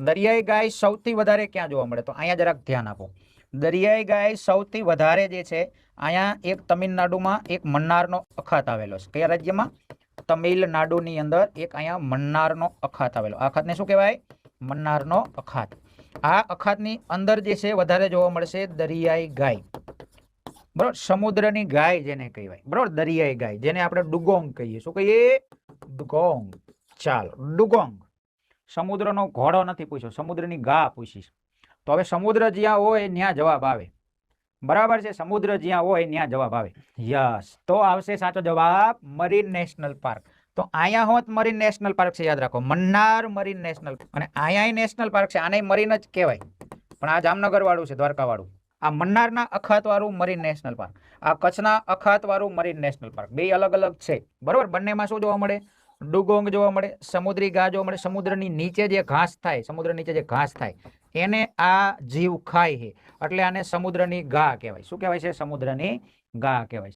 દરિયાઈ ગાય સૌથી વધારે ક્યાં જોવા મળે? તો અહીંયા જરાક ધ્યાન આપો. દરિયાઈ ગાય સૌથી વધારે જે છે અહીંયા એક તમિલનાડુમાં એક મન્નારનો અખાત આવેલો છે. કયા રાજ્યમાં? તમિલનાડુની અંદર એક અહીંયા મન્નારનો અખાત આવેલો. આ અખાતને શું કહેવાય? મન્નારનો અખાત. આ અખાતની અંદર જે છે વધારે જોવા મળશે દરિયાઈ ગાય. બરોબર, સમુદ્રની ગાય જેને કહેવાય. બરોબર, દરિયાઈ ગાય જેને આપણે ડુગોંગ કહીએ. શું કહીએ? ડુગોંગ. ચાલો, ડુગોંગ. સમુદ્રનો ઘોડો નથી પૂછ્યો, સમુદ્રની ગા પૂછીશ. તો હવે સમુદ્ર જ્યાં હોય ત્યાં જવાબ આવે. બરાબર છે, સમુદ્ર જ્યાં હોય ત્યાં જવાબ આવે. યસ, તો આવશે સાચો જવાબ મરીન નેશનલ પાર્ક. તો અહીંયા હોત મરીન નેશનલ પાર્ક છે, યાદ રાખો, મન્નાર મરીન નેશનલ. અને અહીંયા નેશનલ પાર્ક છે, આને મરીન જ કહેવાય. પણ આ જામનગર વાળું છે, દ્વારકા વાળું. આ મન્નારના અખાત વાળું મરીન નેશનલ પાર્ક, આ કચ્છના અખાત વાળું મરીન નેશનલ પાર્ક. બે અલગ અલગ છે. બરોબર, બંનેમાં શું જોવા મળે? ડુગોંગ જોવા મળે, સમુદ્રી ગા જોવા મળે. સમુદ્રની નીચે જે ઘાસ થાય, સમુદ્ર નીચે જે ઘાસ થાય એને આ જીવ ખાય છે, એટલે આને સમુદ્રની ગા કહેવાય. શું કહેવાય છે? સમુદ્રની ગા કહેવાય.